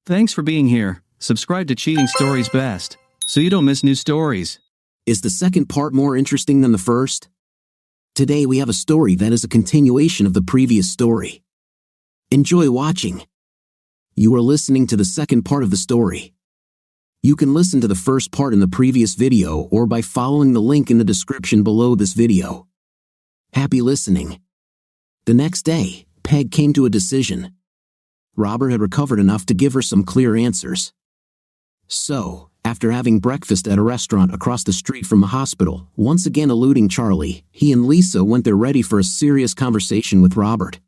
Thanks for being here. Subscribe to Cheating Stories Best, so you don't miss new stories. Is the second part more interesting than the first? Today we have a story that is a continuation of the previous story. Enjoy watching. You are listening to the second part of the story. You can listen to the first part in the previous video or by following the link in the description below this video. Happy listening. The next day, Peg came to a decision. Robert had recovered enough to give her some clear answers. So, after having breakfast at a restaurant across the street from the hospital, once again eluding Charlie, he and Lisa went there ready for a serious conversation with Robert.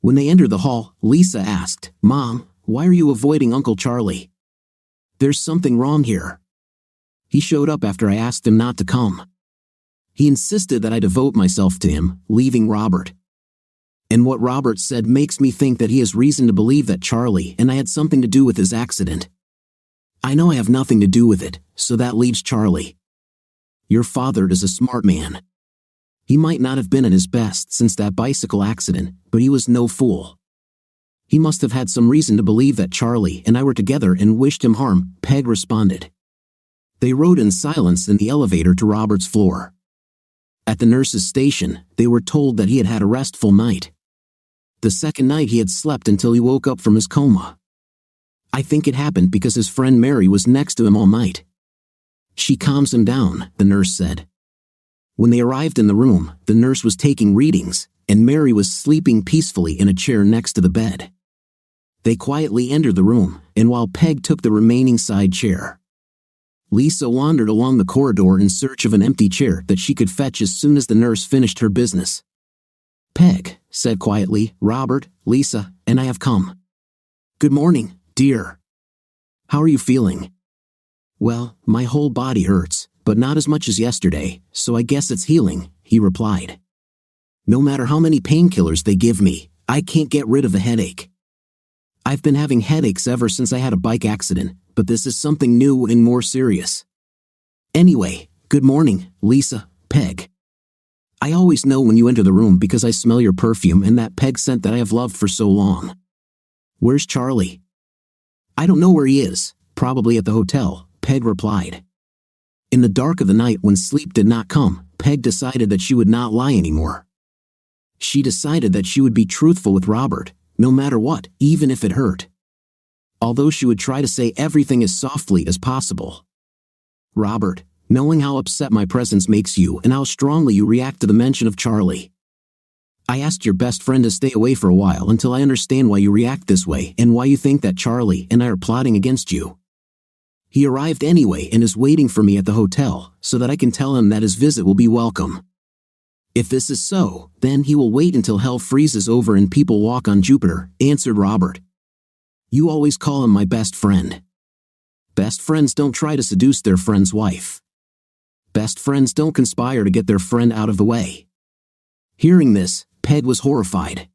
When they entered the hall, Lisa asked, "Mom, why are you avoiding Uncle Charlie? There's something wrong here. He showed up after I asked him not to come. He insisted that I devote myself to him, leaving Robert. And what Robert said makes me think that he has reason to believe that Charlie and I had something to do with his accident. I know I have nothing to do with it, so that leaves Charlie. Your father is a smart man. He might not have been at his best since that bicycle accident, but he was no fool. He must have had some reason to believe that Charlie and I were together and wished him harm," Peg responded. They rode in silence in the elevator to Robert's floor. At the nurse's station, they were told that he had had a restful night. The second night he had slept until he woke up from his coma. I think it happened because his friend Mary was next to him all night. She calms him down, the nurse said. When they arrived in the room, the nurse was taking readings, and Mary was sleeping peacefully in a chair next to the bed. They quietly entered the room, and while Peg took the remaining side chair, Lisa wandered along the corridor in search of an empty chair that she could fetch as soon as the nurse finished her business. Peg said quietly, "Robert, Lisa, and I have come." "Good morning, dear. How are you feeling?" "Well, my whole body hurts, but not as much as yesterday, so I guess it's healing," he replied. "No matter how many painkillers they give me, I can't get rid of the headache. I've been having headaches ever since I had a bike accident, but this is something new and more serious. Anyway, good morning, Lisa, Peg. I always know when you enter the room because I smell your perfume and that Peg scent that I have loved for so long. Where's Charlie?" "I don't know where he is, probably at the hotel," Peg replied. In the dark of the night when sleep did not come, Peg decided that she would not lie anymore. She decided that she would be truthful with Robert, no matter what, even if it hurt. Although she would try to say everything as softly as possible. "Robert, knowing how upset my presence makes you and how strongly you react to the mention of Charlie. I asked your best friend to stay away for a while until I understand why you react this way and why you think that Charlie and I are plotting against you. He arrived anyway and is waiting for me at the hotel so that I can tell him that his visit will be welcome. If this is so, then he will wait until hell freezes over and people walk on Jupiter," answered Robert. "You always call him my best friend. Best friends don't try to seduce their friend's wife. Best friends don't conspire to get their friend out of the way." Hearing this, Peg was horrified.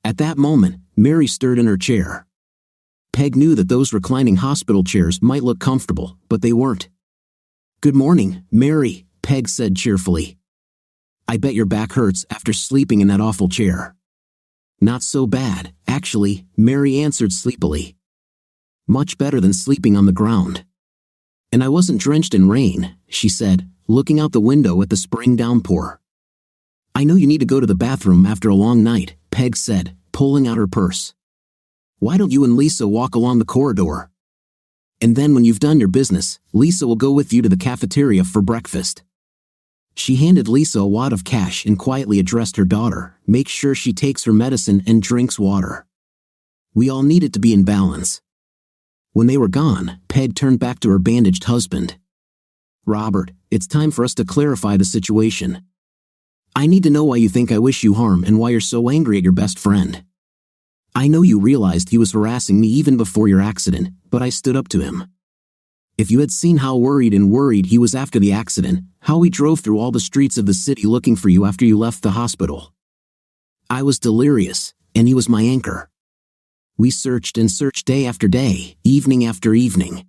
At that moment, Mary stirred in her chair. Peg knew that those reclining hospital chairs might look comfortable, but they weren't. "Good morning, Mary," Peg said cheerfully. "I bet your back hurts after sleeping in that awful chair." "Not so bad, actually," Mary answered sleepily. "Much better than sleeping on the ground. And I wasn't drenched in rain," she said, looking out the window at the spring downpour. "I know you need to go to the bathroom after a long night," Peg said, pulling out her purse. "Why don't you and Lisa walk along the corridor? And then when you've done your business, Lisa will go with you to the cafeteria for breakfast." She handed Lisa a wad of cash and quietly addressed her daughter, "Make sure she takes her medicine and drinks water. We all need it to be in balance." When they were gone, Peg turned back to her bandaged husband. "Robert, it's time for us to clarify the situation. I need to know why you think I wish you harm and why you're so angry at your best friend. I know you realized he was harassing me even before your accident, but I stood up to him. If you had seen how worried he was after the accident, how he drove through all the streets of the city looking for you after you left the hospital. I was delirious, and he was my anchor. We searched and searched day after day, evening after evening.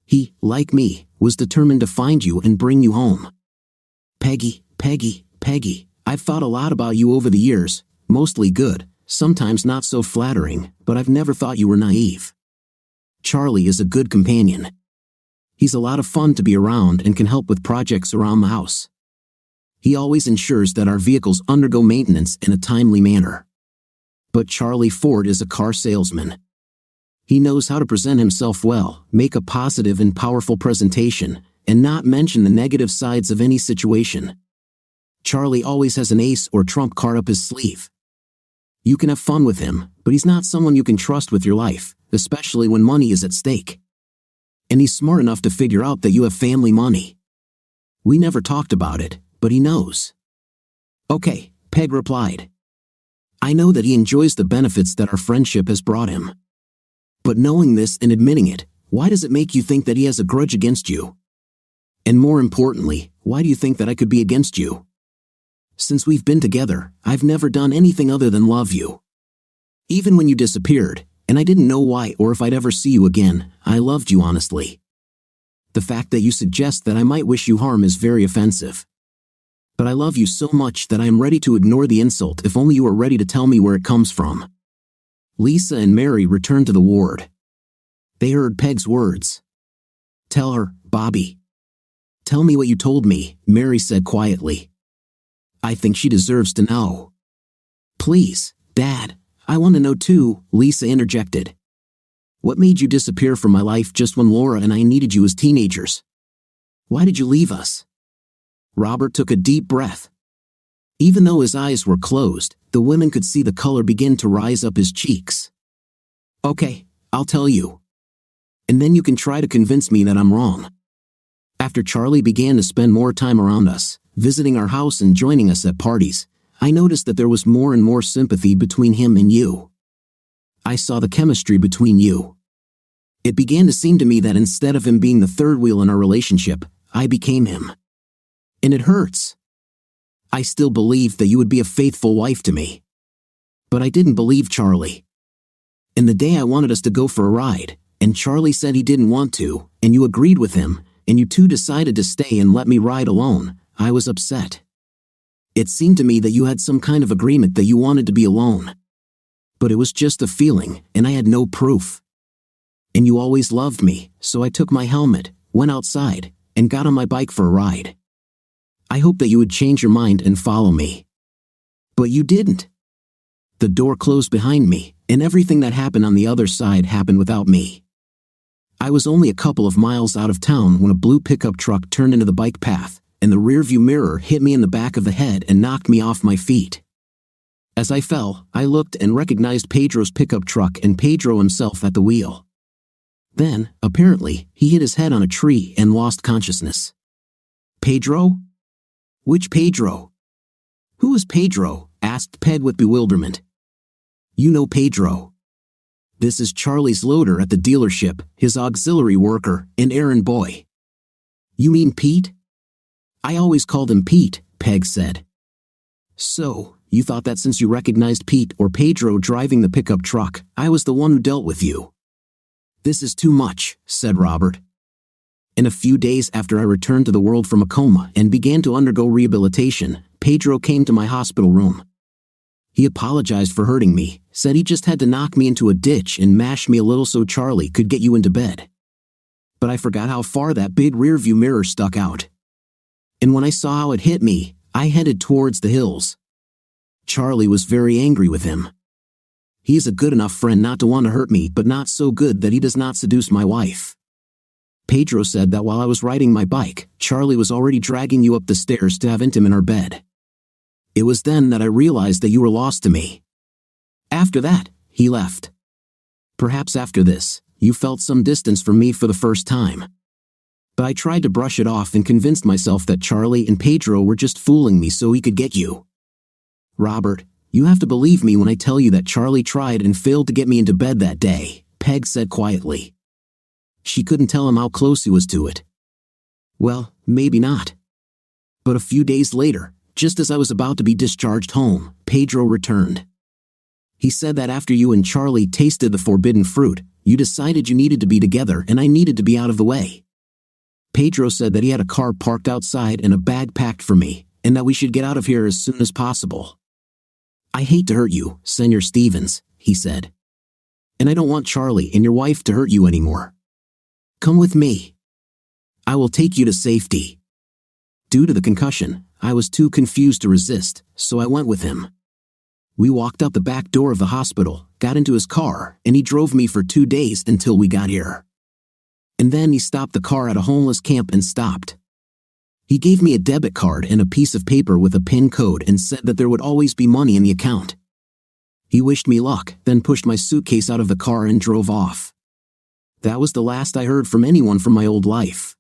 He, like me, was determined to find you and bring you home. Peggy, I've thought a lot about you over the years, mostly good, sometimes not so flattering, but I've never thought you were naive. Charlie is a good companion. He's a lot of fun to be around and can help with projects around the house. He always ensures that our vehicles undergo maintenance in a timely manner. But Charlie Ford is a car salesman. He knows how to present himself well, make a positive and powerful presentation, and not mention the negative sides of any situation. Charlie always has an ace or trump card up his sleeve. You can have fun with him, but he's not someone you can trust with your life, especially when money is at stake. And he's smart enough to figure out that you have family money. We never talked about it, but he knows. Okay, Peg replied. I know that he enjoys the benefits that our friendship has brought him. But knowing this and admitting it, why does it make you think that he has a grudge against you? And more importantly, why do you think that I could be against you? Since we've been together, I've never done anything other than love you. Even when you disappeared, and I didn't know why or if I'd ever see you again, I loved you honestly. The fact that you suggest that I might wish you harm is very offensive. But I love you so much that I am ready to ignore the insult if only you are ready to tell me where it comes from. Lisa and Mary returned to the ward. They heard Peg's words. Tell her, Bobby. Tell me what you told me, Mary said quietly. I think she deserves to know. Please, Dad, I want to know too, Lisa interjected. What made you disappear from my life just when Laura and I needed you as teenagers? Why did you leave us? Robert took a deep breath. Even though his eyes were closed, the women could see the color begin to rise up his cheeks. Okay, I'll tell you. And then you can try to convince me that I'm wrong. After Charlie began to spend more time around us, visiting our house and joining us at parties, I noticed that there was more and more sympathy between him and you. I saw the chemistry between you. It began to seem to me that instead of him being the third wheel in our relationship, I became him. And it hurts. I still believed that you would be a faithful wife to me. But I didn't believe Charlie. And the day I wanted us to go for a ride, and Charlie said he didn't want to, and you agreed with him, and you two decided to stay and let me ride alone, I was upset. It seemed to me that you had some kind of agreement that you wanted to be alone. But it was just a feeling, and I had no proof. And you always loved me, so I took my helmet, went outside, and got on my bike for a ride. I hoped that you would change your mind and follow me. But you didn't. The door closed behind me, and everything that happened on the other side happened without me. I was only a couple of miles out of town when a blue pickup truck turned into the bike path, and the rearview mirror hit me in the back of the head and knocked me off my feet. As I fell, I looked and recognized Pedro's pickup truck and Pedro himself at the wheel. Then, apparently, he hit his head on a tree and lost consciousness. Pedro? Which Pedro? Who is Pedro? Asked Peg with bewilderment. You know Pedro. This is Charlie's loader at the dealership, his auxiliary worker, an errand boy. You mean Pete? I always called him Pete, Peg said. So, you thought that since you recognized Pete or Pedro driving the pickup truck, I was the one who dealt with you. This is too much, said Robert. In a few days after I returned to the world from a coma and began to undergo rehabilitation, Pedro came to my hospital room. He apologized for hurting me, said he just had to knock me into a ditch and mash me a little so Charlie could get you into bed. But I forgot how far that big rearview mirror stuck out. And when I saw how it hit me, I headed towards the hills. Charlie was very angry with him. He is a good enough friend not to want to hurt me, but not so good that he does not seduce my wife. Pedro said that while I was riding my bike, Charlie was already dragging you up the stairs to have intim in our bed. It was then that I realized that you were lost to me. After that, he left. Perhaps after this, you felt some distance from me for the first time. But I tried to brush it off and convinced myself that Charlie and Pedro were just fooling me so he could get you. Robert, you have to believe me when I tell you that Charlie tried and failed to get me into bed that day, Peg said quietly. She couldn't tell him how close he was to it. Well, maybe not. But a few days later, just as I was about to be discharged home, Pedro returned. He said that after you and Charlie tasted the forbidden fruit, you decided you needed to be together and I needed to be out of the way. Pedro said that he had a car parked outside and a bag packed for me, and that we should get out of here as soon as possible. I hate to hurt you, Senor Stevens, he said. and I don't want Charlie and your wife to hurt you anymore. Come with me. I will take you to safety." Due to the concussion, I was too confused to resist, so I went with him. We walked out the back door of the hospital, got into his car, and he drove me for 2 days until we got here. And then he stopped the car at a homeless camp and stopped. He gave me a debit card and a piece of paper with a PIN code and said that there would always be money in the account. He wished me luck, then pushed my suitcase out of the car and drove off. That was the last I heard from anyone from my old life.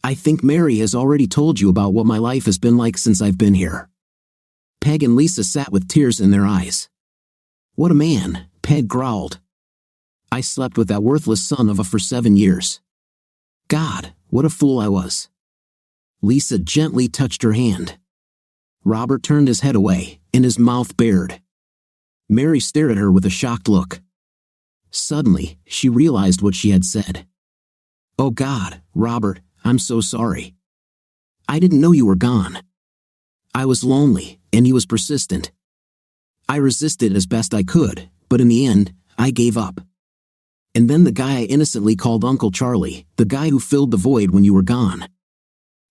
I think Mary has already told you about what my life has been like since I've been here." Peg and Lisa sat with tears in their eyes. "What a man," Peg growled. "I slept with that worthless son of a for 7 years. God, what a fool I was." Lisa gently touched her hand. Robert turned his head away, and his mouth bared. Mary stared at her with a shocked look. Suddenly, she realized what she had said. "Oh God, Robert, I'm so sorry. I didn't know you were gone. I was lonely, and he was persistent. I resisted as best I could, but in the end, I gave up. And then the guy I innocently called Uncle Charlie, the guy who filled the void when you were gone.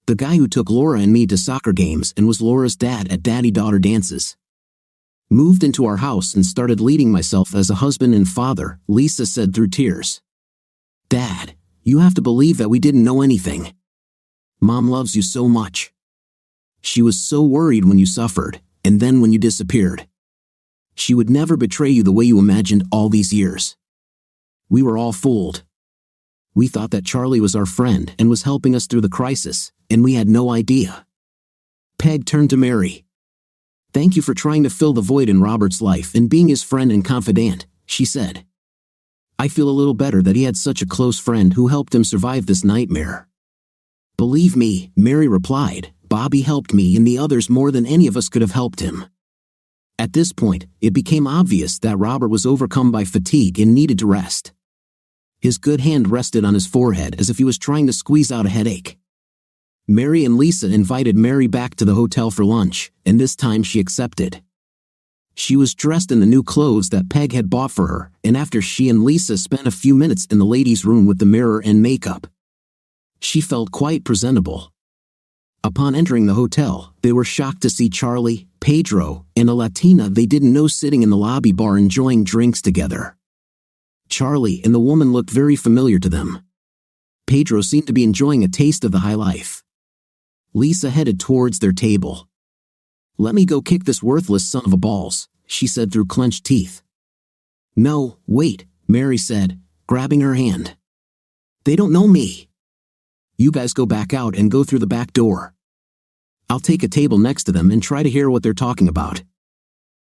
The guy who took Laura and me to soccer games and was Laura's dad at daddy-daughter dances. Moved into our house and started leading myself as a husband and father," Lisa said through tears. "Dad, you have to believe that we didn't know anything. Mom loves you so much. She was so worried when you suffered, and then when you disappeared. She would never betray you the way you imagined all these years. We were all fooled. We thought that Charlie was our friend and was helping us through the crisis, and we had no idea." Peg turned to Mary. "Thank you for trying to fill the void in Robert's life and being his friend and confidant," she said. "I feel a little better that he had such a close friend who helped him survive this nightmare." "Believe me," Mary replied, "Bobby helped me and the others more than any of us could have helped him." At this point, it became obvious that Robert was overcome by fatigue and needed to rest. His good hand rested on his forehead as if he was trying to squeeze out a headache. Mary and Lisa invited Mary back to the hotel for lunch, and this time she accepted. She was dressed in the new clothes that Peg had bought for her, and after she and Lisa spent a few minutes in the ladies' room with the mirror and makeup, she felt quite presentable. Upon entering the hotel, they were shocked to see Charlie, Pedro, and a Latina they didn't know sitting in the lobby bar enjoying drinks together. Charlie and the woman looked very familiar to them. Pedro seemed to be enjoying a taste of the high life. Lisa headed towards their table. "Let me go kick this worthless son of a balls," she said through clenched teeth. "No, wait," Mary said, grabbing her hand. "They don't know me. You guys go back out and go through the back door. I'll take a table next to them and try to hear what they're talking about."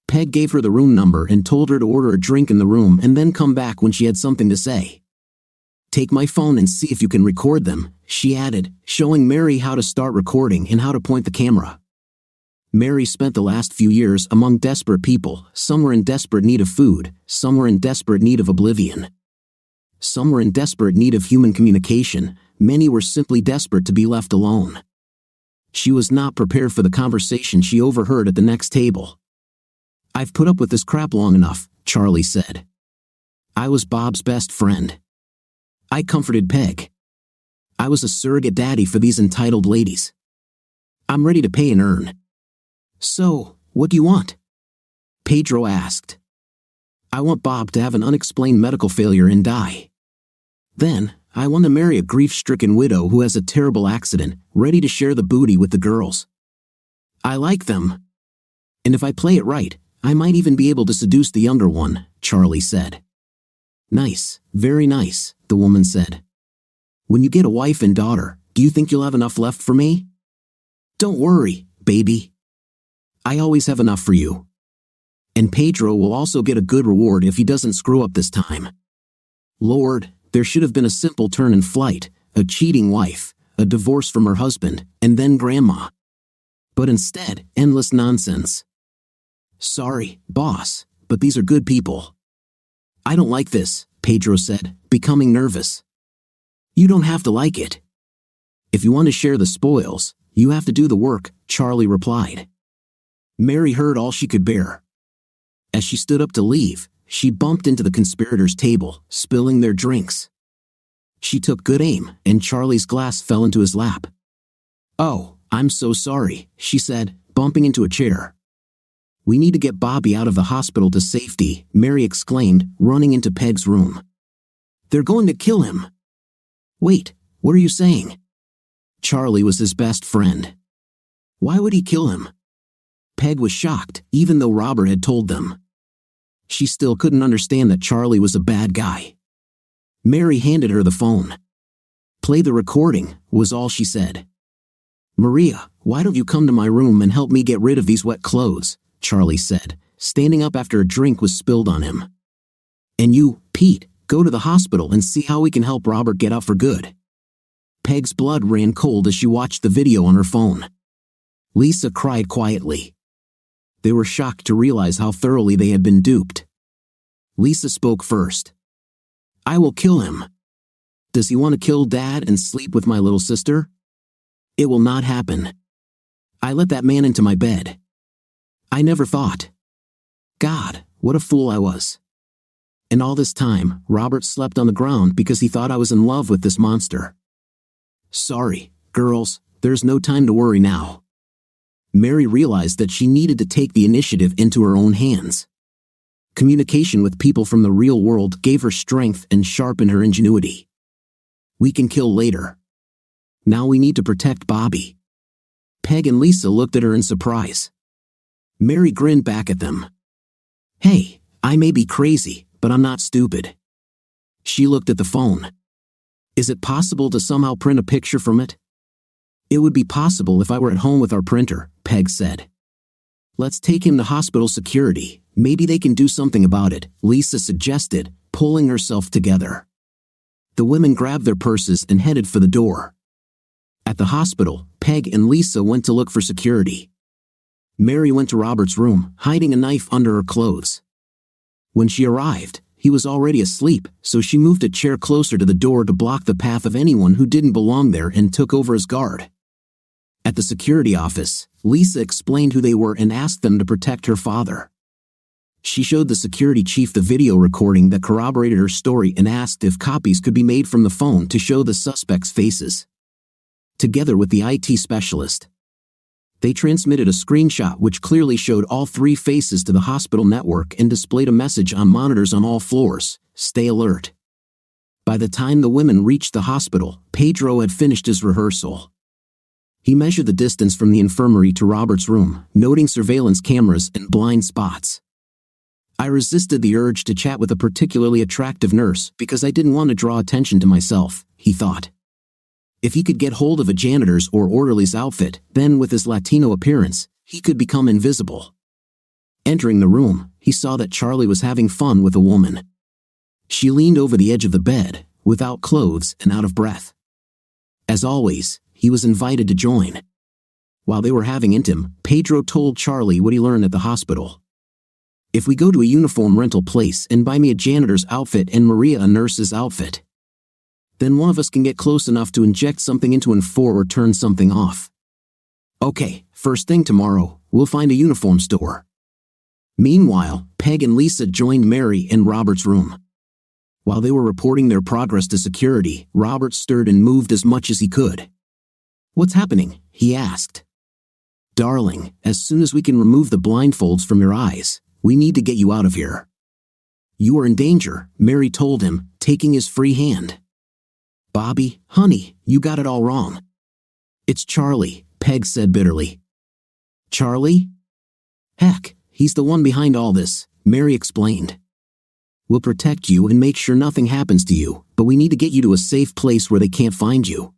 Peg gave her the room number and told her to order a drink in the room and then come back when she had something to say. "Take my phone and see if you can record them," she added, showing Mary how to start recording and how to point the camera. Mary spent the last few years among desperate people. Some were in desperate need of food, some were in desperate need of oblivion. Some were in desperate need of human communication, many were simply desperate to be left alone. She was not prepared for the conversation she overheard at the next table. "I've put up with this crap long enough," Charlie said. "I was Bob's best friend. I comforted Peg. I was a surrogate daddy for these entitled ladies. I'm ready to pay and earn." "So, what do you want?" Pedro asked. "I want Bob to have an unexplained medical failure and die. Then, I want to marry a grief-stricken widow who has a terrible accident, ready to share the booty with the girls. I like them. And if I play it right, I might even be able to seduce the younger one," Charlie said. "Nice, very nice," the woman said. "When you get a wife and daughter, do you think you'll have enough left for me?" "Don't worry, baby. I always have enough for you. And Pedro will also get a good reward if he doesn't screw up this time. Lord, there should have been a simple turn in flight, a cheating wife, a divorce from her husband, and then grandma. But instead, endless nonsense. Sorry, boss, but these are good people." "I don't like this," Pedro said, becoming nervous. "You don't have to like it. If you want to share the spoils, you have to do the work," Charlie replied. Mary heard all she could bear. As she stood up to leave, she bumped into the conspirators' table, spilling their drinks. She took good aim, and Charlie's glass fell into his lap. "Oh, I'm so sorry," she said, bumping into a chair. "We need to get Bobby out of the hospital to safety," Mary exclaimed, running into Peg's room. "They're going to kill him." "Wait, what are you saying?" Charlie was his best friend. Why would he kill him? Peg was shocked, even though Robert had told them. She still couldn't understand that Charlie was a bad guy. Mary handed her the phone. "Play the recording," was all she said. "Maria, why don't you come to my room and help me get rid of these wet clothes?" Charlie said, standing up after a drink was spilled on him. "And you, Pete, go to the hospital and see how we can help Robert get out for good." Peg's blood ran cold as she watched the video on her phone. Lisa cried quietly. They were shocked to realize how thoroughly they had been duped. Lisa spoke first. "I will kill him. Does he want to kill Dad and sleep with my little sister? It will not happen. I let that man into my bed. I never thought. God, what a fool I was. And all this time, Robert slept on the ground because he thought I was in love with this monster. Sorry, girls, there's no time to worry now." Mary realized that she needed to take the initiative into her own hands. Communication with people from the real world gave her strength and sharpened her ingenuity. "We can kill later. Now we need to protect Bobby." Peg and Lisa looked at her in surprise. Mary grinned back at them. "Hey, I may be crazy, but I'm not stupid." She looked at the phone. "Is it possible to somehow print a picture from it?" "It would be possible if I were at home with our printer," Peg said. "Let's take him to hospital security. Maybe they can do something about it," Lisa suggested, pulling herself together. The women grabbed their purses and headed for the door. At the hospital, Peg and Lisa went to look for security. Mary went to Robert's room, hiding a knife under her clothes. When she arrived, he was already asleep, so she moved a chair closer to the door to block the path of anyone who didn't belong there and took over as guard. At the security office, Lisa explained who they were and asked them to protect her father. She showed the security chief the video recording that corroborated her story and asked if copies could be made from the phone to show the suspects' faces. Together with the IT specialist, they transmitted a screenshot which clearly showed all three faces to the hospital network and displayed a message on monitors on all floors: "Stay alert." By the time the women reached the hospital, Pedro had finished his rehearsal. He measured the distance from the infirmary to Robert's room, noting surveillance cameras and blind spots. "I resisted the urge to chat with a particularly attractive nurse because I didn't want to draw attention to myself," he thought. If he could get hold of a janitor's or orderly's outfit, then with his Latino appearance, he could become invisible. Entering the room, he saw that Charlie was having fun with a woman. She leaned over the edge of the bed, without clothes and out of breath. As always, he was invited to join. While they were having intim, Pedro told Charlie what he learned at the hospital. "If we go to a uniform rental place and buy me a janitor's outfit and Maria a nurse's outfit, then one of us can get close enough to inject something into an IV or turn something off. Okay, first thing tomorrow, we'll find a uniform store." Meanwhile, Peg and Lisa joined Mary in Robert's room. While they were reporting their progress to security, Robert stirred and moved as much as he could. "What's happening?" he asked. "Darling, as soon as we can remove the blindfolds from your eyes, we need to get you out of here." "You are in danger," Mary told him, taking his free hand. "Bobby, honey, you got it all wrong." "It's Charlie," Peg said bitterly. "Charlie? Heck, he's the one behind all this," Mary explained. "We'll protect you and make sure nothing happens to you, but we need to get you to a safe place where they can't find you."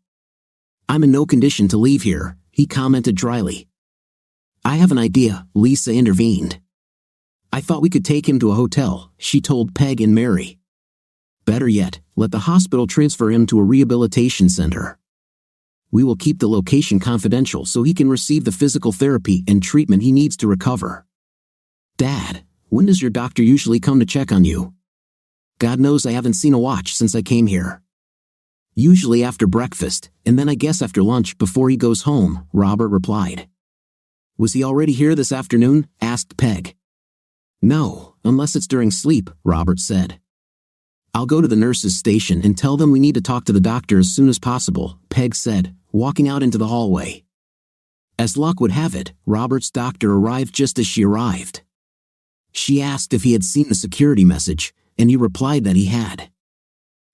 "I'm in no condition to leave here," he commented dryly. "I have an idea," Lisa intervened. "I thought we could take him to a hotel," she told Peg and Mary. "Better yet, let the hospital transfer him to a rehabilitation center. We will keep the location confidential so he can receive the physical therapy and treatment he needs to recover." "Dad, when does your doctor usually come to check on you?" "God knows I haven't seen a watch since I came here." "Usually after breakfast, and then I guess after lunch before he goes home," Robert replied. "Was he already here this afternoon?" asked Peg. "No, unless it's during sleep," Robert said. "I'll go to the nurse's station and tell them we need to talk to the doctor as soon as possible," Peg said, walking out into the hallway. As luck would have it, Robert's doctor arrived just as she arrived. She asked if he had seen the security message, and he replied that he had.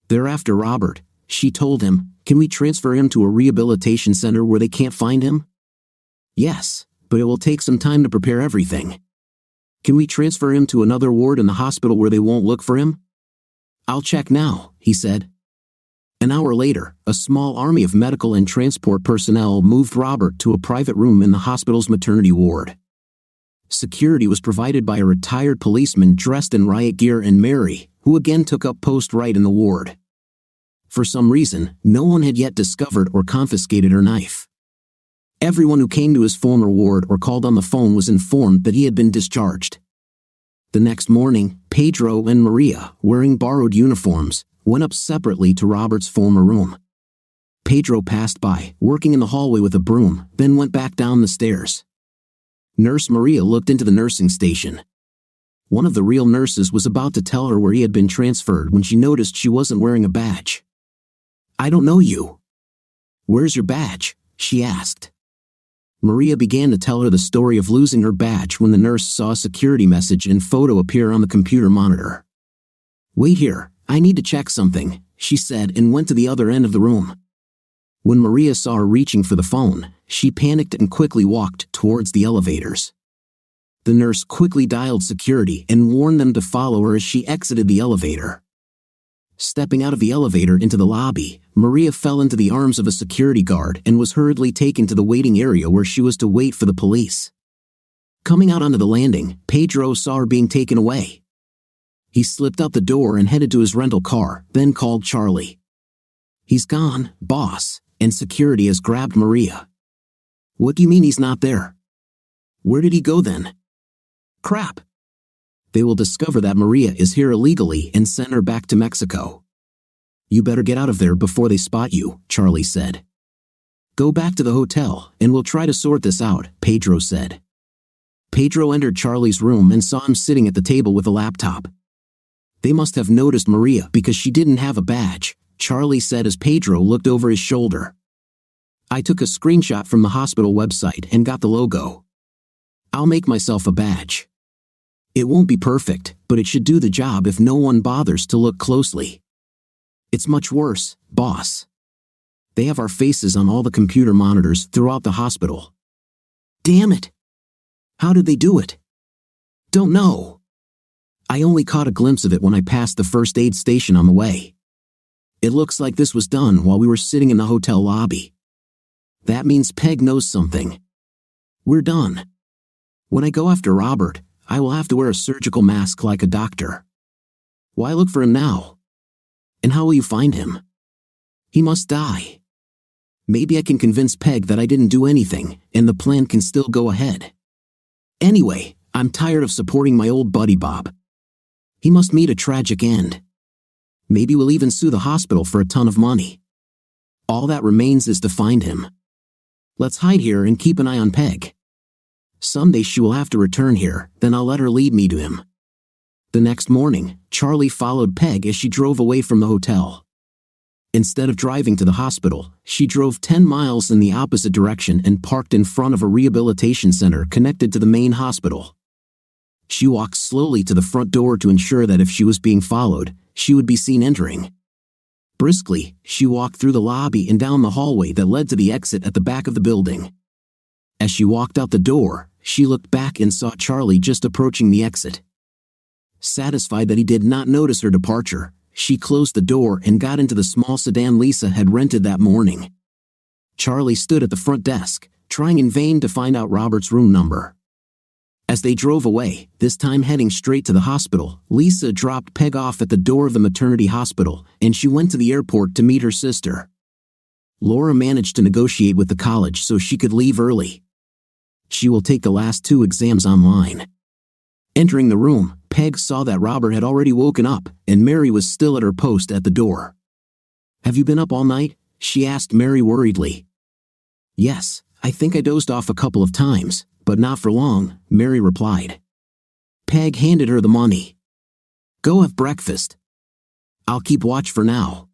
Thereafter Robert, she told him, "Can we transfer him to a rehabilitation center where they can't find him?" "Yes, but it will take some time to prepare everything." "Can we transfer him to another ward in the hospital where they won't look for him?" "I'll check now," he said. An hour later, a small army of medical and transport personnel moved Robert to a private room in the hospital's maternity ward. Security was provided by a retired policeman dressed in riot gear and Mary, who again took up post right in the ward. For some reason, no one had yet discovered or confiscated her knife. Everyone who came to his former ward or called on the phone was informed that he had been discharged. The next morning, Pedro and Maria, wearing borrowed uniforms, went up separately to Robert's former room. Pedro passed by, working in the hallway with a broom, then went back down the stairs. Nurse Maria looked into the nursing station. One of the real nurses was about to tell her where he had been transferred when she noticed she wasn't wearing a badge. "I don't know you." "Where's your badge?" she asked. Maria began to tell her the story of losing her badge when the nurse saw a security message and photo appear on the computer monitor. "Wait here, I need to check something," she said and went to the other end of the room. When Maria saw her reaching for the phone, she panicked and quickly walked towards the elevators. The nurse quickly dialed security and warned them to follow her as she exited the elevator. Stepping out of the elevator into the lobby, Maria fell into the arms of a security guard and was hurriedly taken to the waiting area where she was to wait for the police. Coming out onto the landing, Pedro saw her being taken away. He slipped out the door and headed to his rental car, then called Charlie. "He's gone, boss, and security has grabbed Maria." "What do you mean he's not there?" "Where did he go then?" "Crap. They will discover that Maria is here illegally and send her back to Mexico." "You better get out of there before they spot you," Charlie said. "Go back to the hotel, and we'll try to sort this out," Pedro said. Pedro entered Charlie's room and saw him sitting at the table with a laptop. "They must have noticed Maria because she didn't have a badge," Charlie said as Pedro looked over his shoulder. "I took a screenshot from the hospital website and got the logo. I'll make myself a badge. It won't be perfect, but it should do the job if no one bothers to look closely." "It's much worse, boss. They have our faces on all the computer monitors throughout the hospital." "Damn it. How did they do it?" "Don't know. I only caught a glimpse of it when I passed the first aid station on the way. It looks like this was done while we were sitting in the hotel lobby. That means Peg knows something. We're done. When I go after Robert, I will have to wear a surgical mask like a doctor. Why look for him now? And how will you find him? He must die. Maybe I can convince Peg that I didn't do anything, and the plan can still go ahead. Anyway, I'm tired of supporting my old buddy Bob. He must meet a tragic end. Maybe we'll even sue the hospital for a ton of money. All that remains is to find him. Let's hide here and keep an eye on Peg. Someday she will have to return here, then I'll let her lead me to him." The next morning, Charlie followed Peg as she drove away from the hotel. Instead of driving to the hospital, she drove 10 miles in the opposite direction and parked in front of a rehabilitation center connected to the main hospital. She walked slowly to the front door to ensure that if she was being followed, she would be seen entering. Briskly, she walked through the lobby and down the hallway that led to the exit at the back of the building. As she walked out the door, she looked back and saw Charlie just approaching the exit. Satisfied that he did not notice her departure, she closed the door and got into the small sedan Lisa had rented that morning. Charlie stood at the front desk, trying in vain to find out Robert's room number. As they drove away, this time heading straight to the hospital, Lisa dropped Peg off at the door of the maternity hospital, and she went to the airport to meet her sister. Laura managed to negotiate with the college so she could leave early. She will take the last 2 exams online. Entering the room, Peg saw that Robert had already woken up, and Mary was still at her post at the door. "Have you been up all night?" she asked Mary worriedly. "Yes, I think I dozed off a couple of times, but not for long," Mary replied. Peg handed her the money. "Go have breakfast. I'll keep watch for now."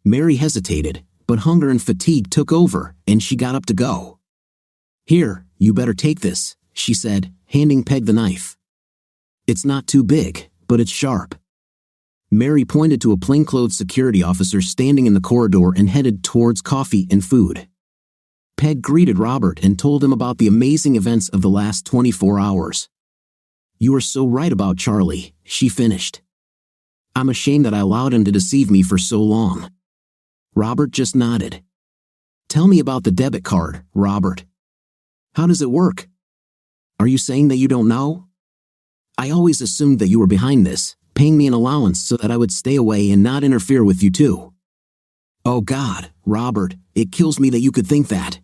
Mary hesitated, but hunger and fatigue took over, and she got up to go. "Here, you better take this," she said, handing Peg the knife. "It's not too big, but it's sharp." Mary pointed to a plainclothes security officer standing in the corridor and headed towards coffee and food. Peg greeted Robert and told him about the amazing events of the last 24 hours. "You are so right about Charlie," she finished. "I'm ashamed that I allowed him to deceive me for so long." Robert just nodded. "Tell me about the debit card, Robert. How does it work? Are you saying that you don't know? I always assumed that you were behind this, paying me an allowance so that I would stay away and not interfere with you too." "Oh God, Robert, it kills me that you could think that."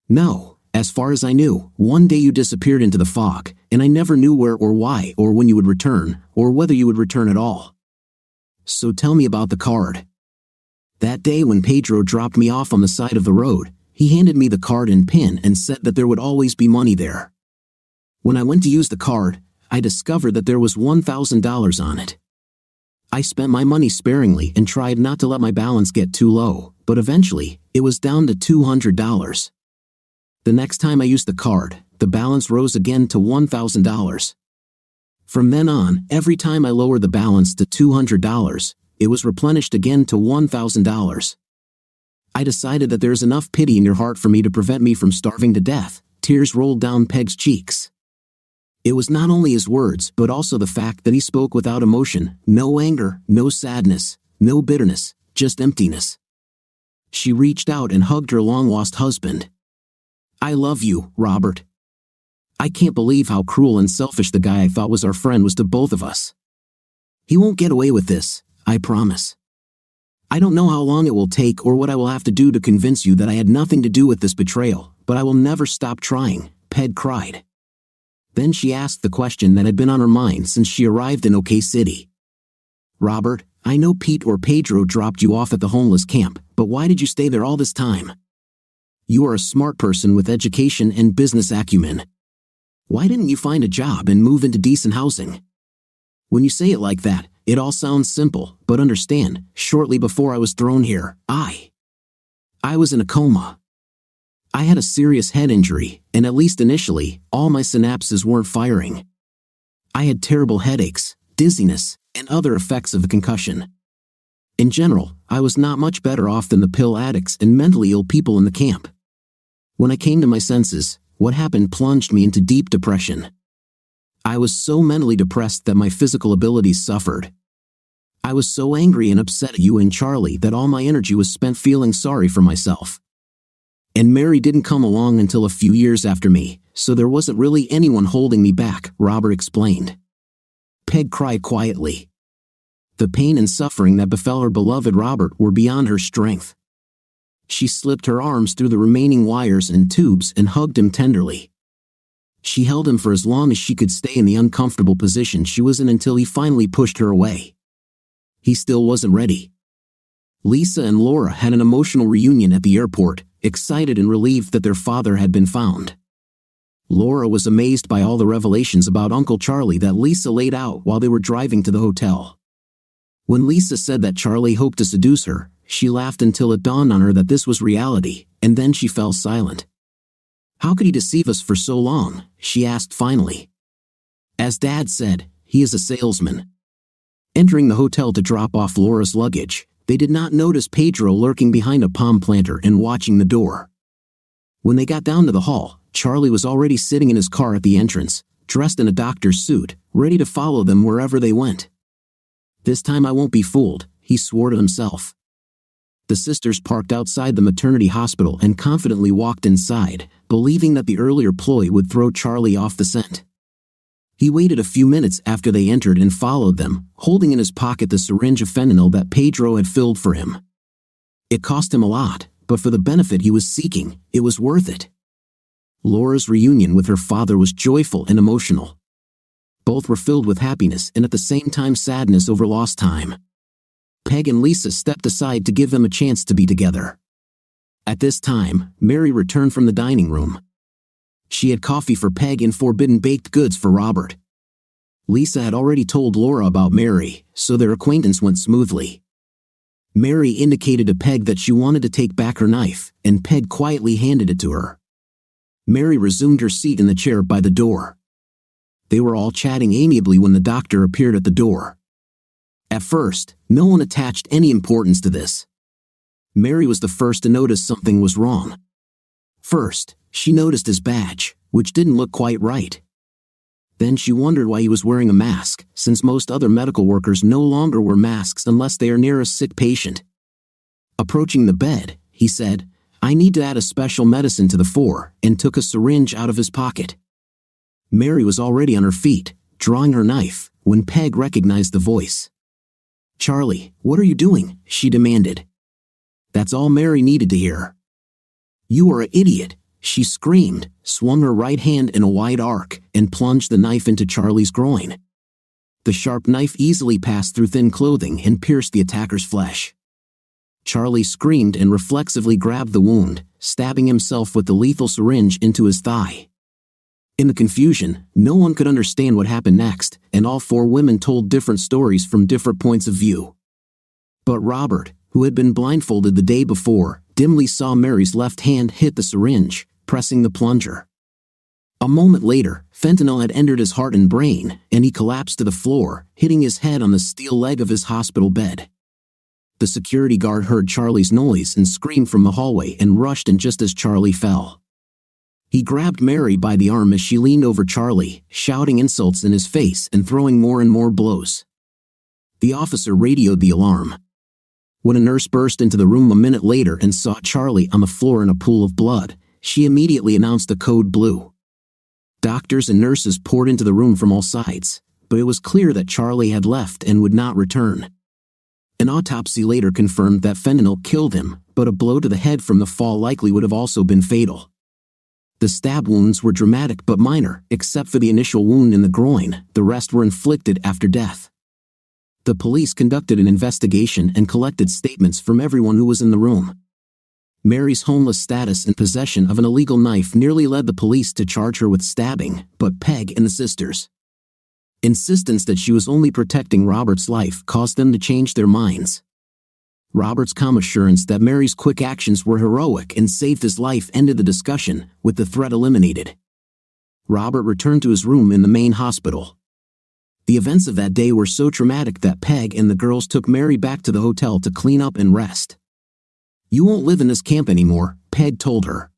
"No, as far as I knew, one day you disappeared into the fog, and I never knew where or why or when you would return, or whether you would return at all. So tell me about the card." "That day when Pedro dropped me off on the side of the road, he handed me the card and PIN and said that there would always be money there. When I went to use the card, I discovered that there was $1,000 on it. I spent my money sparingly and tried not to let my balance get too low, but eventually, it was down to $200. The next time I used the card, the balance rose again to $1,000. From then on, every time I lowered the balance to $200, it was replenished again to $1,000. I decided that there is enough pity in your heart for me to prevent me from starving to death." Tears rolled down Peg's cheeks. It was not only his words, but also the fact that he spoke without emotion, no anger, no sadness, no bitterness, just emptiness. She reached out and hugged her long-lost husband. "I love you, Robert. I can't believe how cruel and selfish the guy I thought was our friend was to both of us. He won't get away with this, I promise. I don't know how long it will take or what I will have to do to convince you that I had nothing to do with this betrayal, but I will never stop trying," Peg cried. Then she asked the question that had been on her mind since she arrived in OK City. "Robert, I know Pete or Pedro dropped you off at the homeless camp, but why did you stay there all this time? You are a smart person with education and business acumen. Why didn't you find a job and move into decent housing? When you say it like that, it all sounds simple, but understand, shortly before I was thrown here, I was in a coma. I had a serious head injury, and at least initially, all my synapses weren't firing. I had terrible headaches, dizziness, and other effects of the concussion. In general, I was not much better off than the pill addicts and mentally ill people in the camp. When I came to my senses, what happened plunged me into deep depression. I was so mentally depressed that my physical abilities suffered. I was so angry and upset at you and Charlie that all my energy was spent feeling sorry for myself. And Mary didn't come along until a few years after me, so there wasn't really anyone holding me back," Robert explained. Peg cried quietly. The pain and suffering that befell her beloved Robert were beyond her strength. She slipped her arms through the remaining wires and tubes and hugged him tenderly. She held him for as long as she could stay in the uncomfortable position she was in until he finally pushed her away. He still wasn't ready. Lisa and Laura had an emotional reunion at the airport, excited and relieved that their father had been found. Laura was amazed by all the revelations about Uncle Charlie that Lisa laid out while they were driving to the hotel. When Lisa said that Charlie hoped to seduce her, she laughed until it dawned on her that this was reality, and then she fell silent. "How could he deceive us for so long?" she asked finally. "As Dad said, he is a salesman." Entering the hotel to drop off Laura's luggage, they did not notice Pedro lurking behind a palm planter and watching the door. When they got down to the hall, Charlie was already sitting in his car at the entrance, dressed in a doctor's suit, ready to follow them wherever they went. "This time I won't be fooled," he swore to himself. The sisters parked outside the maternity hospital and confidently walked inside, believing that the earlier ploy would throw Charlie off the scent. He waited a few minutes after they entered and followed them, holding in his pocket the syringe of fentanyl that Pedro had filled for him. It cost him a lot, but for the benefit he was seeking, it was worth it. Laura's reunion with her father was joyful and emotional. Both were filled with happiness and at the same time sadness over lost time. Peg and Lisa stepped aside to give them a chance to be together. At this time, Mary returned from the dining room. She had coffee for Peg and forbidden baked goods for Robert. Lisa had already told Laura about Mary, so their acquaintance went smoothly. Mary indicated to Peg that she wanted to take back her knife, and Peg quietly handed it to her. Mary resumed her seat in the chair by the door. They were all chatting amiably when the doctor appeared at the door. At first, no one attached any importance to this. Mary was the first to notice something was wrong. First, she noticed his badge, which didn't look quite right. Then she wondered why he was wearing a mask, since most other medical workers no longer wear masks unless they are near a sick patient. Approaching the bed, he said, "I need to add a special medicine to the 4, and took a syringe out of his pocket. Mary was already on her feet, drawing her knife, when Peg recognized the voice. "Charlie, what are you doing?" she demanded. That's all Mary needed to hear. "You are an idiot," she screamed, swung her right hand in a wide arc, and plunged the knife into Charlie's groin. The sharp knife easily passed through thin clothing and pierced the attacker's flesh. Charlie screamed and reflexively grabbed the wound, stabbing himself with the lethal syringe into his thigh. In the confusion, no one could understand what happened next, and all 4 women told different stories from different points of view. But Robert, who had been blindfolded the day before, dimly saw Mary's left hand hit the syringe, pressing the plunger. A moment later, fentanyl had entered his heart and brain, and he collapsed to the floor, hitting his head on the steel leg of his hospital bed. The security guard heard Charlie's noise and screamed from the hallway and rushed in just as Charlie fell. He grabbed Mary by the arm as she leaned over Charlie, shouting insults in his face and throwing more and more blows. The officer radioed the alarm. When a nurse burst into the room a minute later and saw Charlie on the floor in a pool of blood, she immediately announced the code blue. Doctors and nurses poured into the room from all sides, but it was clear that Charlie had left and would not return. An autopsy later confirmed that fentanyl killed him, but a blow to the head from the fall likely would have also been fatal. The stab wounds were dramatic but minor, except for the initial wound in the groin. The rest were inflicted after death. The police conducted an investigation and collected statements from everyone who was in the room. Mary's homeless status and possession of an illegal knife nearly led the police to charge her with stabbing, but Peg and the sisters' insistence that she was only protecting Robert's life caused them to change their minds. Robert's calm assurance that Mary's quick actions were heroic and saved his life ended the discussion, with the threat eliminated. Robert returned to his room in the main hospital. The events of that day were so traumatic that Peg and the girls took Mary back to the hotel to clean up and rest. "You won't live in this camp anymore," Peg told her.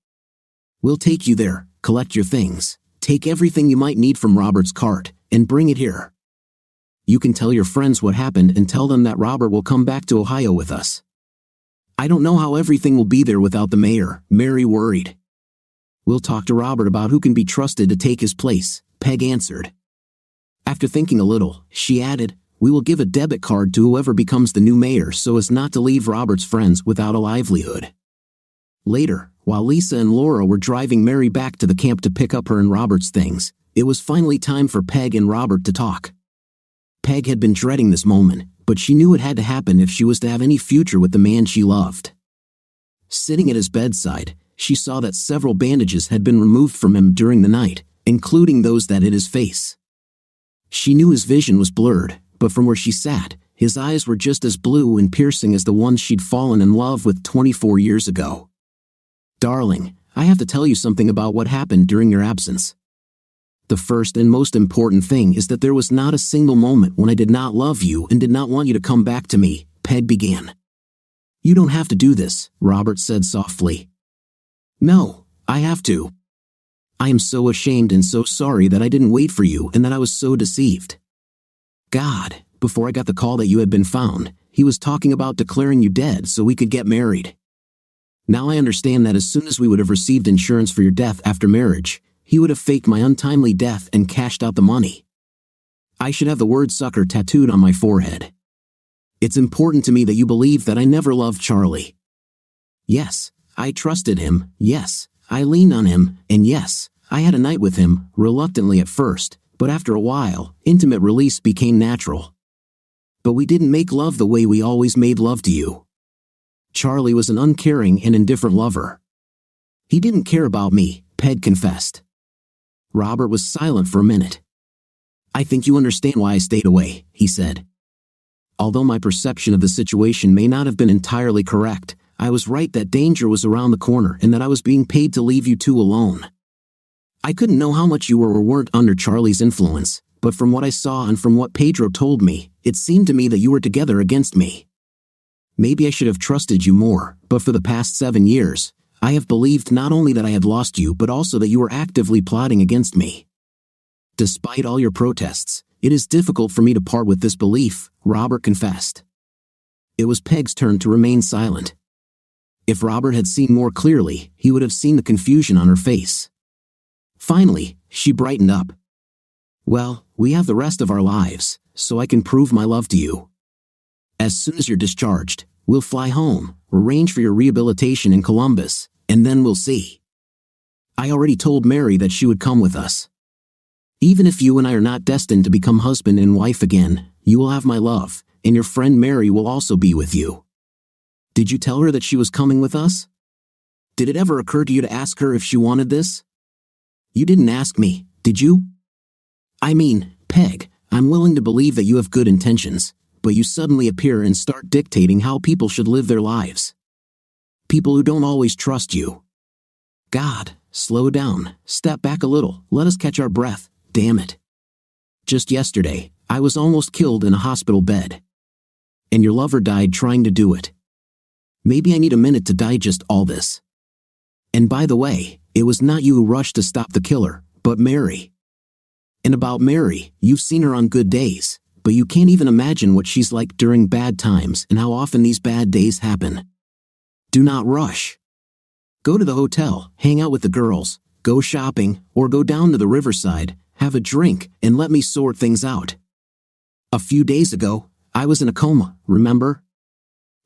"We'll take you there, collect your things, take everything you might need from Robert's cart, and bring it here. You can tell your friends what happened and tell them that Robert will come back to Ohio with us." "I don't know how everything will be there without the mayor," Mary worried. "We'll talk to Robert about who can be trusted to take his place," Peg answered. After thinking a little, she added, "We will give a debit card to whoever becomes the new mayor so as not to leave Robert's friends without a livelihood." Later, while Lisa and Laura were driving Mary back to the camp to pick up her and Robert's things, it was finally time for Peg and Robert to talk. Peg had been dreading this moment, but she knew it had to happen if she was to have any future with the man she loved. Sitting at his bedside, she saw that several bandages had been removed from him during the night, including those that hid his face. She knew his vision was blurred, but from where she sat, his eyes were just as blue and piercing as the ones she'd fallen in love with 24 years ago. "Darling, I have to tell you something about what happened during your absence. The first and most important thing is that there was not a single moment when I did not love you and did not want you to come back to me," Peg began. "You don't have to do this," Robert said softly. "No, I have to. I am so ashamed and so sorry that I didn't wait for you and that I was so deceived. God, before I got the call that you had been found, he was talking about declaring you dead so we could get married. Now I understand that as soon as we would have received insurance for your death after marriage, he would have faked my untimely death and cashed out the money. I should have the word sucker tattooed on my forehead. It's important to me that you believe that I never loved Charlie. Yes, I trusted him, yes, I leaned on him, and yes, I had a night with him, reluctantly at first, but after a while, intimate release became natural. But we didn't make love the way we always made love to you. Charlie was an uncaring and indifferent lover. He didn't care about me," Peg confessed. Robert was silent for a minute. "I think you understand why I stayed away," he said. Although my perception of the situation may not have been entirely correct, I was right that danger was around the corner and that I was being paid to leave you two alone. I couldn't know how much you were or weren't under Charlie's influence, but from what I saw and from what Pedro told me, it seemed to me that you were together against me. Maybe I should have trusted you more, but for the past 7 years, I have believed not only that I had lost you but also that you were actively plotting against me. Despite all your protests, it is difficult for me to part with this belief, Robert confessed. It was Peg's turn to remain silent. If Robert had seen more clearly, he would have seen the confusion on her face. Finally, she brightened up. "Well, we have the rest of our lives, so I can prove my love to you. As soon as you're discharged, we'll fly home, arrange for your rehabilitation in Columbus, and then we'll see. I already told Mary that she would come with us. Even if you and I are not destined to become husband and wife again, you will have my love, and your friend Mary will also be with you." "Did you tell her that she was coming with us? Did it ever occur to you to ask her if she wanted this? You didn't ask me, did you? I mean, Peg, I'm willing to believe that you have good intentions, but you suddenly appear and start dictating how people should live their lives. People who don't always trust you. God, slow down, step back a little, let us catch our breath, damn it. Just yesterday, I was almost killed in a hospital bed. And your lover died trying to do it. Maybe I need a minute to digest all this. And by the way, it was not you who rushed to stop the killer, but Mary. And about Mary, you've seen her on good days, but you can't even imagine what she's like during bad times and how often these bad days happen. Do not rush. Go to the hotel, hang out with the girls, go shopping, or go down to the riverside, have a drink, and let me sort things out. A few days ago, I was in a coma, remember?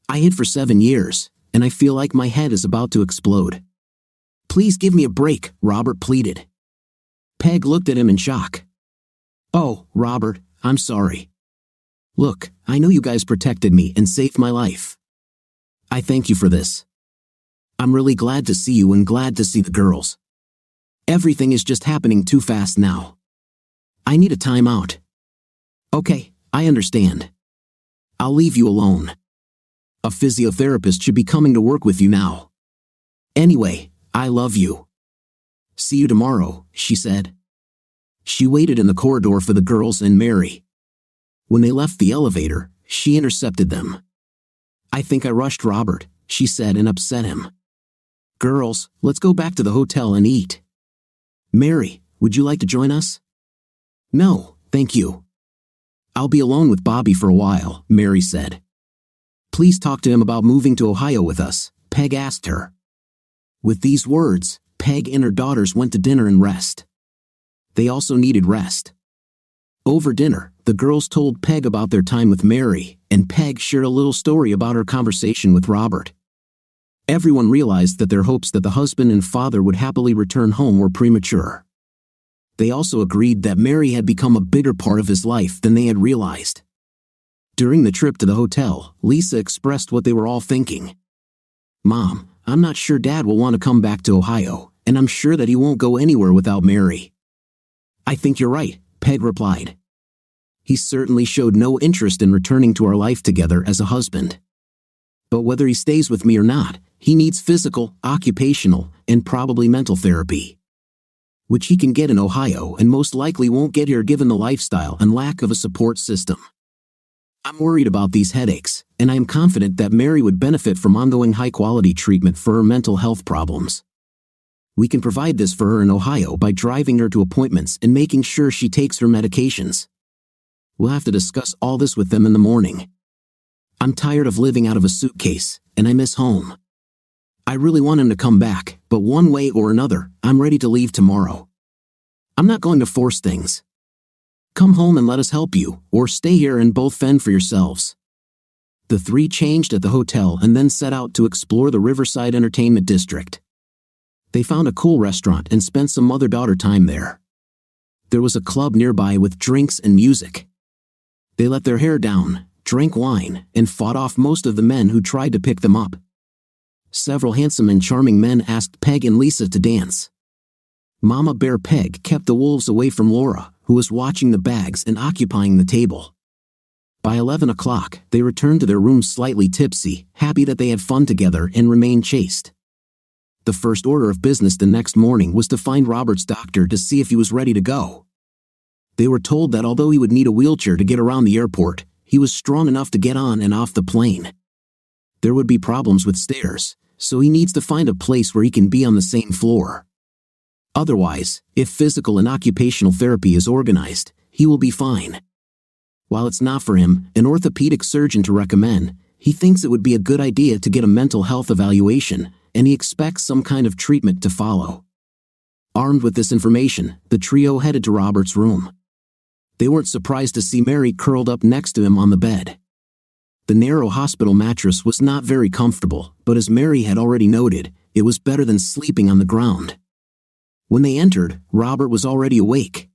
I hid for 7 years, and I feel like my head is about to explode. Please give me a break, Robert pleaded. Peg looked at him in shock. Oh, Robert, I'm sorry. Look, I know you guys protected me and saved my life. I thank you for this. I'm really glad to see you and glad to see the girls. Everything is just happening too fast now. I need a time out. Okay, I understand. I'll leave you alone. A physiotherapist should be coming to work with you now. Anyway, I love you. See you tomorrow, she said. She waited in the corridor for the girls and Mary. When they left the elevator, she intercepted them. I think I rushed Robert, she said, and upset him. Girls, let's go back to the hotel and eat. Mary, would you like to join us? No, thank you. I'll be alone with Bobby for a while, Mary said. Please talk to him about moving to Ohio with us, Peg asked her. With these words, Peg and her daughters went to dinner and rest. They also needed rest. Over dinner, the girls told Peg about their time with Mary, and Peg shared a little story about her conversation with Robert. Everyone realized that their hopes that the husband and father would happily return home were premature. They also agreed that Mary had become a bigger part of his life than they had realized. During the trip to the hotel, Lisa expressed what they were all thinking. Mom, I'm not sure Dad will want to come back to Ohio, and I'm sure that he won't go anywhere without Mary. I think you're right, Peg replied. He certainly showed no interest in returning to our life together as a husband. But whether he stays with me or not, he needs physical, occupational, and probably mental therapy, which he can get in Ohio and most likely won't get here given the lifestyle and lack of a support system. I'm worried about these headaches, and I am confident that Mary would benefit from ongoing high-quality treatment for her mental health problems. We can provide this for her in Ohio by driving her to appointments and making sure she takes her medications. We'll have to discuss all this with them in the morning. I'm tired of living out of a suitcase, and I miss home. I really want him to come back, but one way or another, I'm ready to leave tomorrow. I'm not going to force things. Come home and let us help you, or stay here and both fend for yourselves. The three changed at the hotel and then set out to explore the Riverside Entertainment District. They found a cool restaurant and spent some mother-daughter time there. There was a club nearby with drinks and music. They let their hair down, drank wine, and fought off most of the men who tried to pick them up. Several handsome and charming men asked Peg and Lisa to dance. Mama Bear Peg kept the wolves away from Laura, who was watching the bags and occupying the table. By 11 o'clock, they returned to their rooms slightly tipsy, happy that they had fun together and remained chaste. The first order of business the next morning was to find Robert's doctor to see if he was ready to go. They were told that although he would need a wheelchair to get around the airport, he was strong enough to get on and off the plane. There would be problems with stairs, so he needs to find a place where he can be on the same floor. Otherwise, if physical and occupational therapy is organized, he will be fine. While it's not for him, an orthopedic surgeon to recommend, he thinks it would be a good idea to get a mental health evaluation, and he expects some kind of treatment to follow. Armed with this information, the trio headed to Robert's room. They weren't surprised to see Mary curled up next to him on the bed. The narrow hospital mattress was not very comfortable, but as Mary had already noted, it was better than sleeping on the ground. When they entered, Robert was already awake.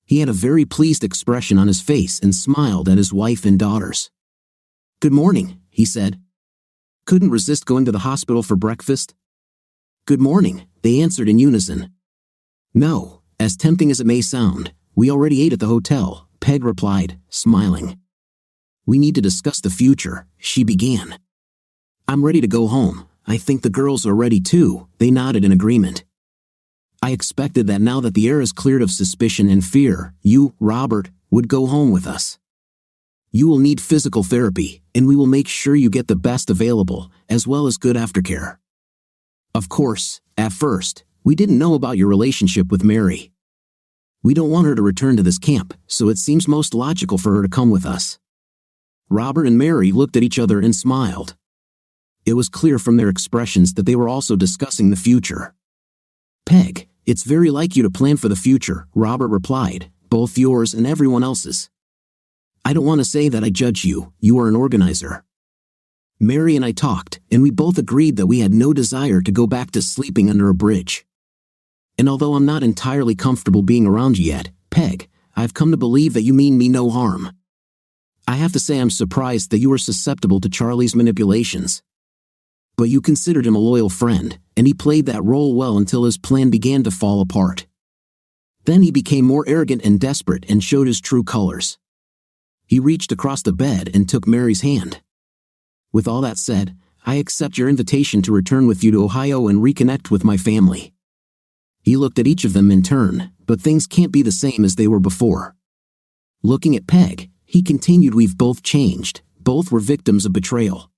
He had a very pleased expression on his face and smiled at his wife and daughters. "Good morning," he said. "Couldn't resist going to the hospital for breakfast?" "Good morning," they answered in unison. "No, as tempting as it may sound, we already ate at the hotel," Peg replied, smiling. "We need to discuss the future," she began. "I'm ready to go home. I think the girls are ready too," they nodded in agreement. "I expected that now that the air is cleared of suspicion and fear, you, Robert, would go home with us. You will need physical therapy, and we will make sure you get the best available, as well as good aftercare. Of course, at first, we didn't know about your relationship with Mary. We don't want her to return to this camp, so it seems most logical for her to come with us." Robert and Mary looked at each other and smiled. It was clear from their expressions that they were also discussing the future. "Peg, it's very like you to plan for the future," Robert replied, "both yours and everyone else's. I don't want to say that I judge you, you are an organizer." Mary and I talked, and we both agreed that we had no desire to go back to sleeping under a bridge. And although I'm not entirely comfortable being around you yet, Peg, I've come to believe that you mean me no harm. I have to say I'm surprised that you were susceptible to Charlie's manipulations. But you considered him a loyal friend, and he played that role well until his plan began to fall apart. Then he became more arrogant and desperate and showed his true colors. He reached across the bed and took Mary's hand. "With all that said, I accept your invitation to return with you to Ohio and reconnect with my family." He looked at each of them in turn, but things can't be the same as they were before. Looking at Peg, he continued, "We've both changed, both were victims of betrayal.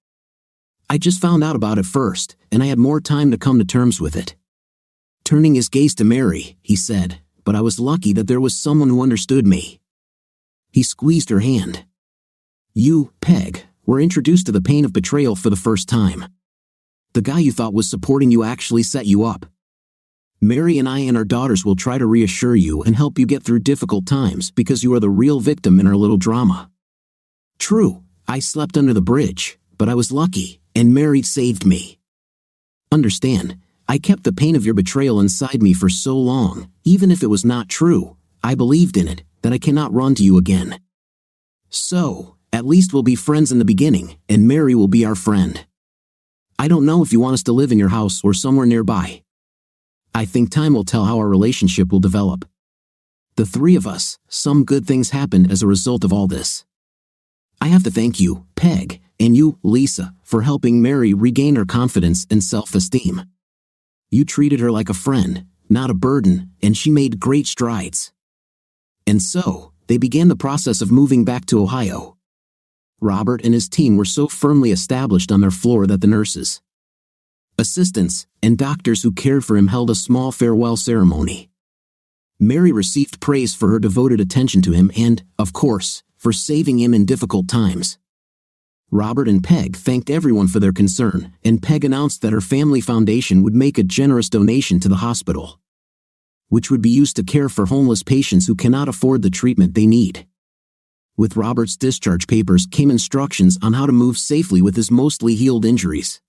I just found out about it first, and I had more time to come to terms with it." Turning his gaze to Mary, he said, "But I was lucky that there was someone who understood me." He squeezed her hand. "You, Peg, were introduced to the pain of betrayal for the first time. The guy you thought was supporting you actually set you up. Mary and I and our daughters will try to reassure you and help you get through difficult times because you are the real victim in our little drama. True, I slept under the bridge, but I was lucky, and Mary saved me. Understand, I kept the pain of your betrayal inside me for so long, even if it was not true, I believed in it, that I cannot run to you again. So, at least we'll be friends in the beginning, and Mary will be our friend. I don't know if you want us to live in your house or somewhere nearby. I think time will tell how our relationship will develop. The three of us, some good things happened as a result of all this. I have to thank you, Peg, and you, Lisa, for helping Mary regain her confidence and self-esteem. You treated her like a friend, not a burden, and she made great strides." And so, they began the process of moving back to Ohio. Robert and his team were so firmly established on their floor that the nurses, assistants, and doctors who cared for him held a small farewell ceremony. Mary received praise for her devoted attention to him and, of course, for saving him in difficult times. Robert and Peg thanked everyone for their concern, and Peg announced that her family foundation would make a generous donation to the hospital, which would be used to care for homeless patients who cannot afford the treatment they need. With Robert's discharge papers came instructions on how to move safely with his mostly healed injuries.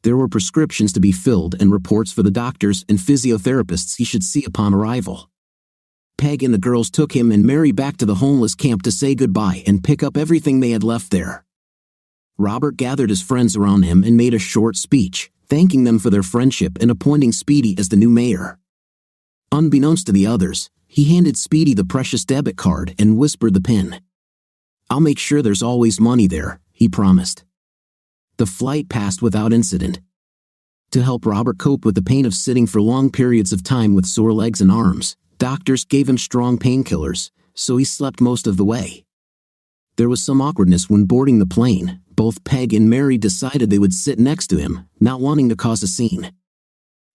There were prescriptions to be filled and reports for the doctors and physiotherapists he should see upon arrival. Peg and the girls took him and Mary back to the homeless camp to say goodbye and pick up everything they had left there. Robert gathered his friends around him and made a short speech, thanking them for their friendship and appointing Speedy as the new mayor. Unbeknownst to the others, He handed Speedy the precious debit card and whispered the PIN. "I'll make sure there's always money there," he promised. The flight passed without incident. To help Robert cope with the pain of sitting for long periods of time with sore legs and arms, doctors gave him strong painkillers, so he slept most of the way. There was some awkwardness when boarding the plane. Both Peg and Mary decided they would sit next to him, not wanting to cause a scene.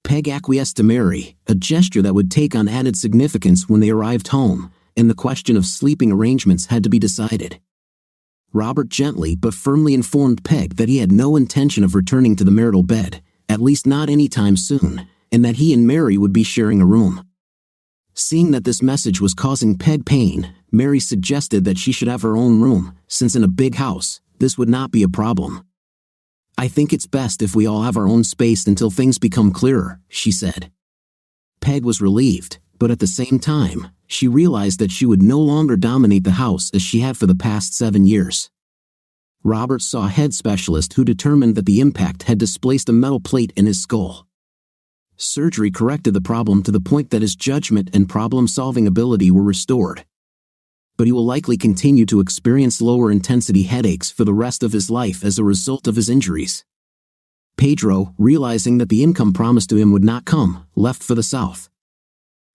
Peg acquiesced to Mary, a gesture that would take on added significance when they arrived home, and the question of sleeping arrangements had to be decided. Robert gently but firmly informed Peg that he had no intention of returning to the marital bed, at least not anytime soon, and that he and Mary would be sharing a room. Seeing that this message was causing Peg pain, Mary suggested that she should have her own room, since in a big house, this would not be a problem. "I think it's best if we all have our own space until things become clearer," she said. Peg was relieved, but at the same time, she realized that she would no longer dominate the house as she had for the past 7 years. Robert saw a head specialist who determined that the impact had displaced a metal plate in his skull. Surgery corrected the problem to the point that his judgment and problem-solving ability were restored. But he will likely continue to experience lower-intensity headaches for the rest of his life as a result of his injuries. Pedro, realizing that the income promised to him would not come, left for the south.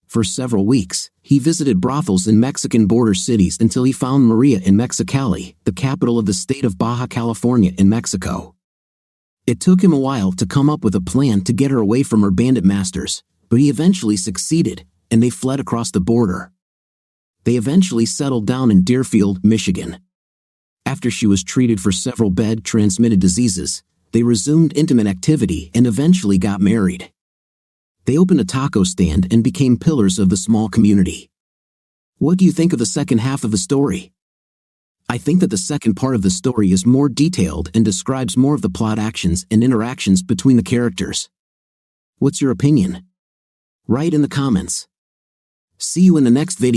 For several weeks, he visited brothels in Mexican border cities until he found Maria in Mexicali, the capital of the state of Baja California in Mexico. It took him a while to come up with a plan to get her away from her bandit masters, but he eventually succeeded, and they fled across the border. They eventually settled down in Deerfield, Michigan. After she was treated for several bed-transmitted diseases, they resumed intimate activity and eventually got married. They opened a taco stand and became pillars of the small community. What do you think of the second half of the story? I think that the second part of the story is more detailed and describes more of the plot actions and interactions between the characters. What's your opinion? Write in the comments. See you in the next video.